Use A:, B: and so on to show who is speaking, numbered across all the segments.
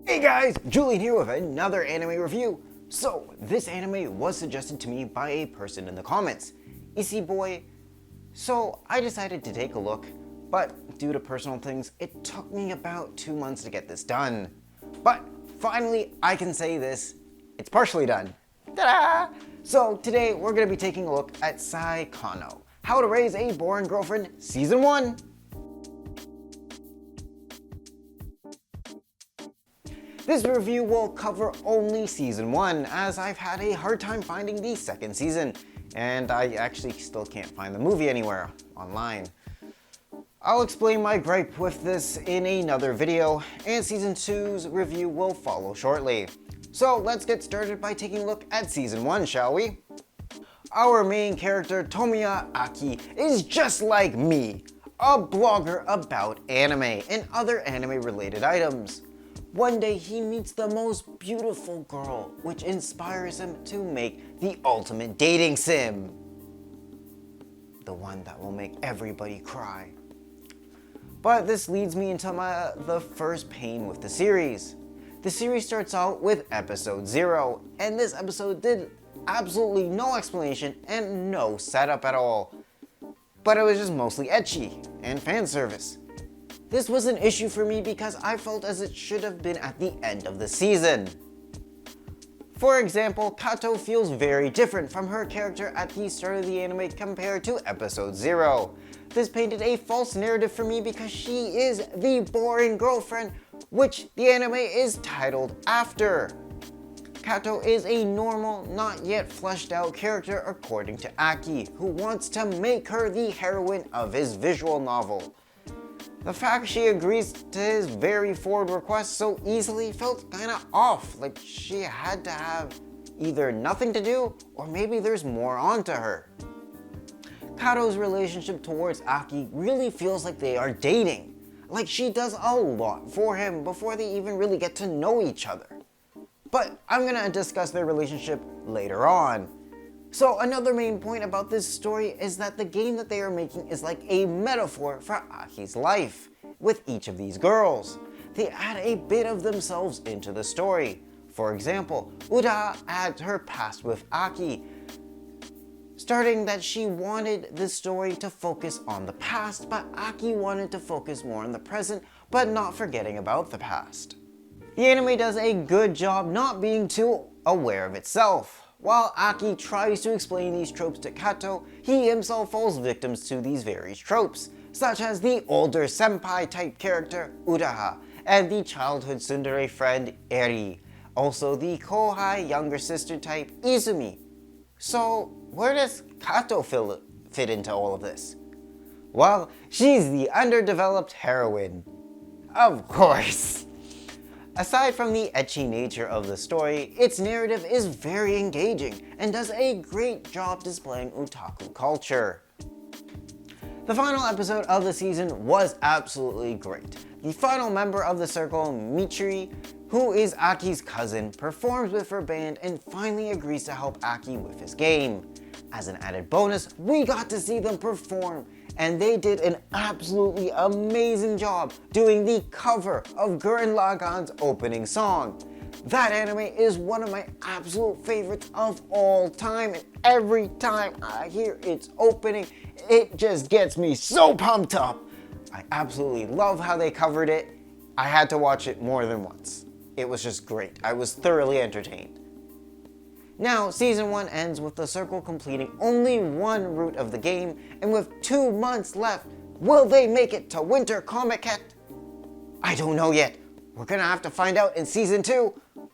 A: Hey guys, Julian here with another anime review. So, this anime was suggested to me by a person in the comments, Issy Boy. So, I decided to take a look, but due to personal things, it took me about 2 months to get this done. But finally, I can say this, it's partially done. Ta-da! So, today we're going to be taking a look at Saekano, How to Raise a Boring Girlfriend Season 1. This review will cover only Season 1, as I've had a hard time finding the second season, and I actually still can't find the movie anywhere online. I'll explain my gripe with this in another video, and Season 2's review will follow shortly. So let's get started by taking a look at Season 1, shall we? Our main character, Tomoya Aki, is just like me, a blogger about anime and other anime-related items. One day he meets the most beautiful girl, which inspires him to make the ultimate dating sim. The one that will make everybody cry. But this leads me into the first pain with the series. The series starts out with episode 0, and this episode did absolutely no explanation and no setup at all. But it was just mostly ecchi and fan service. This was an issue for me because I felt as it should have been at the end of the season. For example, Katou feels very different from her character at the start of the anime compared to episode 0. This painted a false narrative for me because she is the boring girlfriend, which the anime is titled after. Katou is a normal, not yet fleshed out character according to Aki, who wants to make her the heroine of his visual novel. The fact she agrees to his very forward request so easily felt kinda off, like she had to have either nothing to do or maybe there's more onto her. Katou's relationship towards Aki really feels like they are dating, like she does a lot for him before they even really get to know each other. But I'm gonna discuss their relationship later on. So another main point about this story is that the game that they are making is like a metaphor for Aki's life with each of these girls. They add a bit of themselves into the story. For example, Utaha adds her past with Aki, starting that she wanted the story to focus on the past, but Aki wanted to focus more on the present, but not forgetting about the past. The anime does a good job not being too aware of itself. While Aki tries to explain these tropes to Katou, he himself falls victim to these various tropes, such as the older senpai type character Utaha, and the childhood tsundere friend Eriri, also the kohai younger sister type Izumi. So where does Katou fit into all of this? Well, she's the underdeveloped heroine. Of course. Aside from the ecchi nature of the story, its narrative is very engaging and does a great job displaying otaku culture. The final episode of the season was absolutely great. The final member of the circle, Michiru, who is Aki's cousin, performs with her band and finally agrees to help Aki with his game. As an added bonus, we got to see them perform, and they did an absolutely amazing job doing the cover of Gurren Lagann's opening song. That anime is one of my absolute favorites of all time, and every time I hear its opening, it just gets me so pumped up. I absolutely love how they covered it. I had to watch it more than once. It was just great. I was thoroughly entertained. Now, Season 1 ends with the circle completing only one route of the game, and with 2 months left, will they make it to Winter Comiket? I don't know yet. We're gonna have to find out in Season 2,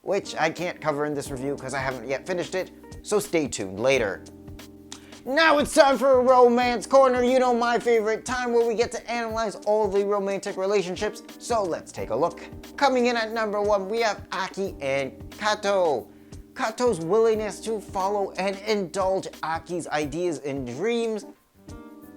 A: which I can't cover in this review because I haven't yet finished it, so stay tuned later. Now it's time for a Romance Corner, you know, my favorite time where we get to analyze all the romantic relationships, so let's take a look. Coming in at number 1, we have Aki and Katou. Katou's willingness to follow and indulge Aki's ideas and dreams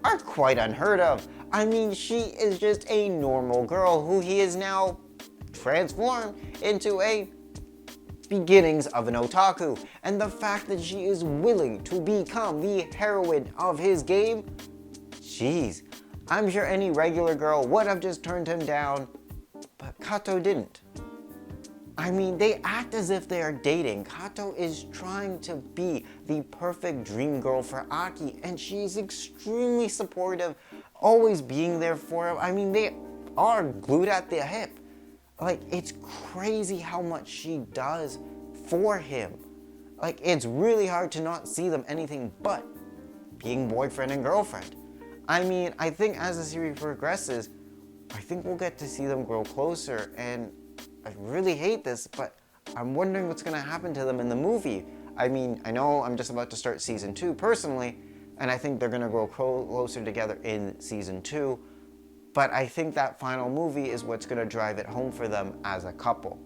A: are quite unheard of. I mean, she is just a normal girl who he is now transformed into a beginnings of an otaku. And the fact that she is willing to become the heroine of his game, jeez, I'm sure any regular girl would have just turned him down, but Katou didn't. I mean, they act as if they are dating. Katou is trying to be the perfect dream girl for Aki, and she's extremely supportive, always being there for him. I mean, they are glued at the hip. Like, it's crazy how much she does for him. Like, it's really hard to not see them anything but being boyfriend and girlfriend. I mean, I think as the series progresses, I think we'll get to see them grow closer, and I really hate this, but I'm wondering what's gonna happen to them in the movie. I mean, I know I'm just about to start season 2 personally, and I think they're gonna grow closer together in season 2, but I think that final movie is what's gonna drive it home for them as a couple.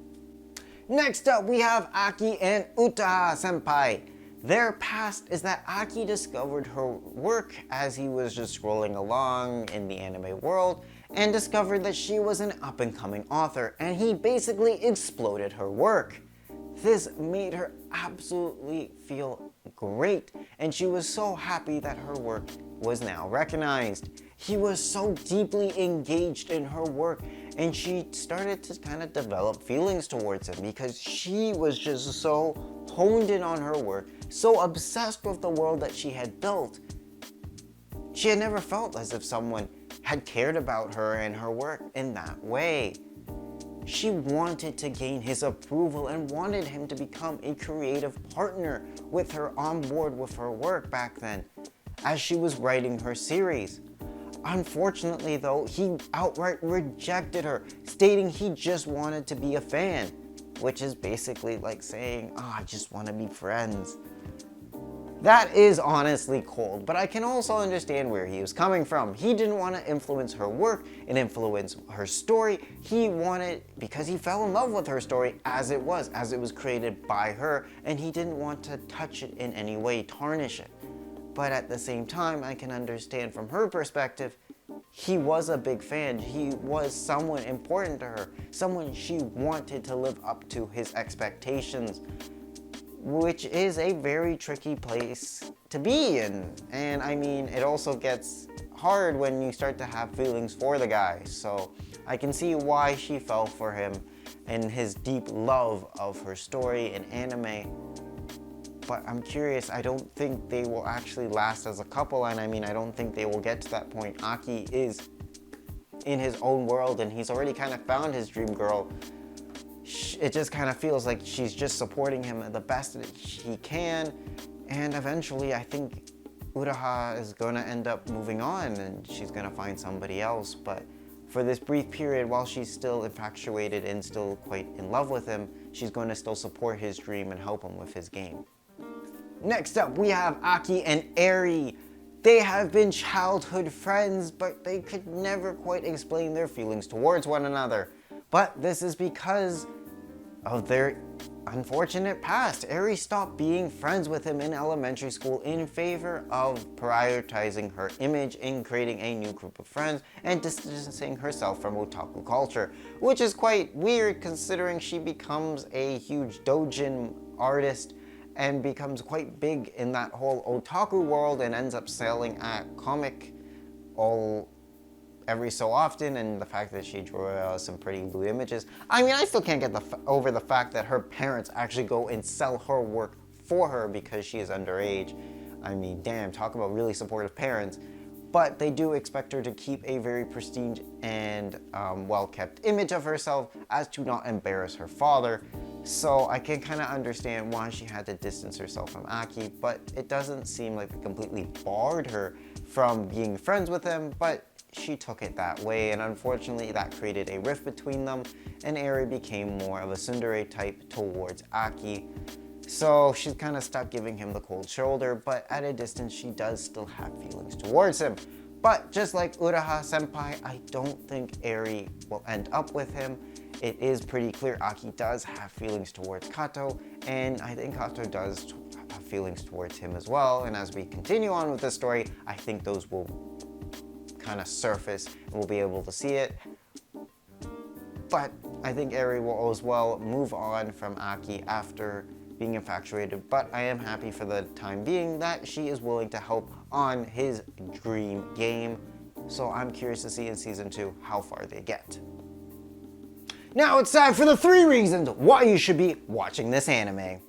A: Next up, we have Aki and Utaha senpai. Their past is that Aki discovered her work as he was just scrolling along in the anime world and discovered that she was an up-and-coming author, and he basically exploded her work. This made her absolutely feel great, and she was so happy that her work was now recognized. He was so deeply engaged in her work, and she started to kind of develop feelings towards him because she was just so honed in on her work, so obsessed with the world that she had built. She had never felt as if someone had cared about her and her work in that way. She wanted to gain his approval and wanted him to become a creative partner with her on board with her work back then, as she was writing her series. Unfortunately though, he outright rejected her, stating he just wanted to be a fan, which is basically like saying, "Oh, I just want to be friends." That is honestly cold, but I can also understand where he was coming from. He didn't want to influence her work and influence her story. He wanted, because he fell in love with her story as it was created by her, and he didn't want to touch it in any way, tarnish it. But at the same time, I can understand from her perspective, he was a big fan. He was someone important to her, someone she wanted to live up to his expectations, which is a very tricky place to be in. And I mean, it also gets hard when you start to have feelings for the guy. So I can see why she fell for him and his deep love of her story and anime. But I'm curious, I don't think they will actually last as a couple, and I mean, I don't think they will get to that point. Aki is in his own world, and he's already kind of found his dream girl. It just kind of feels like she's just supporting him the best that he can, and eventually I think Utaha is going to end up moving on, and she's going to find somebody else. But for this brief period, while she's still infatuated and still quite in love with him, she's going to still support his dream and help him with his game. Next up, we have Aki and Eriri. They have been childhood friends, but they could never quite explain their feelings towards one another. But this is because of their unfortunate past. Eriri stopped being friends with him in elementary school in favor of prioritizing her image and creating a new group of friends and distancing herself from otaku culture, which is quite weird considering she becomes a huge doujin artist and becomes quite big in that whole otaku world and ends up selling at comic every so often, and the fact that she drew some pretty blue images. I mean, I still can't get over the fact that her parents actually go and sell her work for her because she is underage. I mean, damn, talk about really supportive parents. But they do expect her to keep a very pristine and well-kept image of herself as to not embarrass her father. So I can kind of understand why she had to distance herself from Aki, but it doesn't seem like it completely barred her from being friends with him, but she took it that way, and unfortunately that created a rift between them, and Eriri became more of a tsundere type towards Aki. So she's kind of stuck giving him the cold shoulder, but at a distance she does still have feelings towards him. But just like Utaha senpai, I don't think Eriri will end up with him. It is pretty clear Aki does have feelings towards Katou, and I think Katou does have feelings towards him as well. And as we continue on with this story, I think those will kind of surface and we'll be able to see it. But I think Eriri will as well move on from Aki after being infatuated, but I am happy for the time being that she is willing to help on his dream game. So I'm curious to see in season 2 how far they get. Now it's time for the 3 reasons why you should be watching this anime.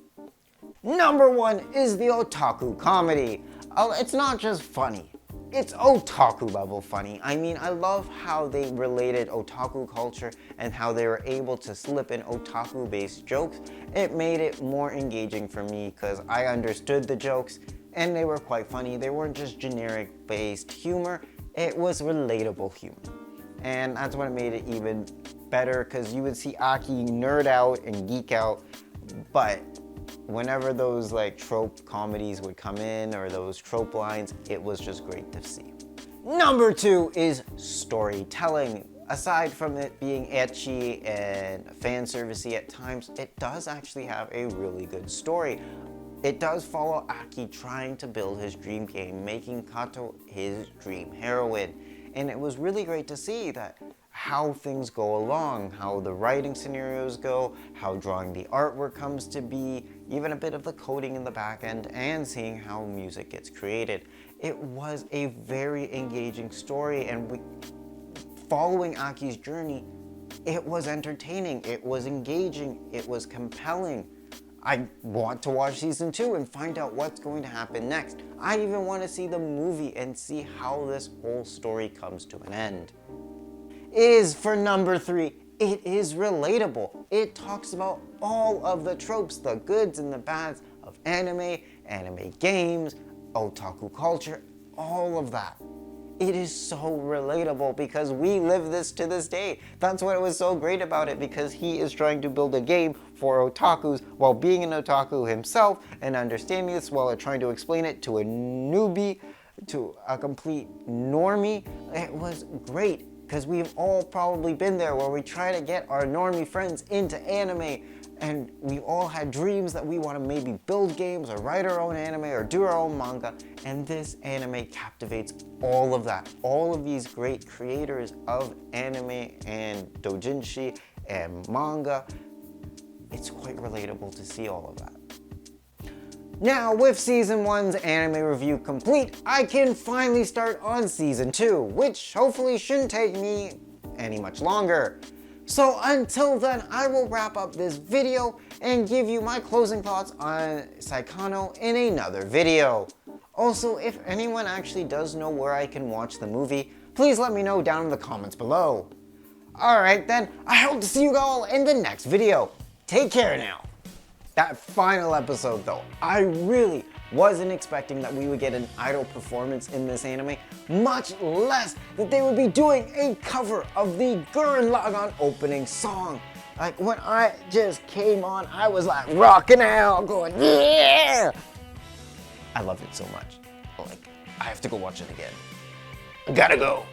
A: Number 1 is the otaku comedy. It's not just funny, it's otaku level funny. I mean, I love how they related otaku culture and how they were able to slip in otaku based jokes. It made it more engaging for me because I understood the jokes and they were quite funny. They weren't just generic based humor, it was relatable humor. And that's what made it even better, because you would see Aki nerd out and geek out, but whenever those like trope comedies would come in or those trope lines, it was just great to see. Number 2 is storytelling. Aside from it being ecchi and fan servicey at times, it does actually have a really good story. It does follow Aki trying to build his dream game, making Katou his dream heroine. And it was really great to see that how things go along, how the writing scenarios go, how drawing the artwork comes to be, even a bit of the coding in the back end, and seeing how music gets created. It was a very engaging story, and following Aki's journey, it was entertaining, it was engaging, it was compelling. I want to watch season 2 and find out what's going to happen next. I even want to see the movie and see how this whole story comes to an end. For number 3, it is relatable. It talks about all of the tropes, the goods and the bads of anime games, otaku culture, all of that. It is so relatable because we live this to this day. That's what was so great about it, because he is trying to build a game for otakus while being an otaku himself and understanding this while trying to explain it to a newbie, to a complete normie. It was great because we've all probably been there where we try to get our normie friends into anime, and we all had dreams that we want to maybe build games or write our own anime or do our own manga, and this anime captivates all of that. All of these great creators of anime and doujinshi and manga, it's quite relatable to see all of that. Now, with season 1's anime review complete, I can finally start on season 2, which hopefully shouldn't take me any much longer. So until then, I will wrap up this video and give you my closing thoughts on Saekano in another video. Also, if anyone actually does know where I can watch the movie, please let me know down in the comments below. Alright then, I hope to see you all in the next video. Take care now. That final episode though, I really wasn't expecting that we would get an idol performance in this anime, much less that they would be doing a cover of the Gurren Lagann opening song. Like, when I just came on, I was like rocking out, going yeah! I loved it so much. Like, I have to go watch it again. I gotta go.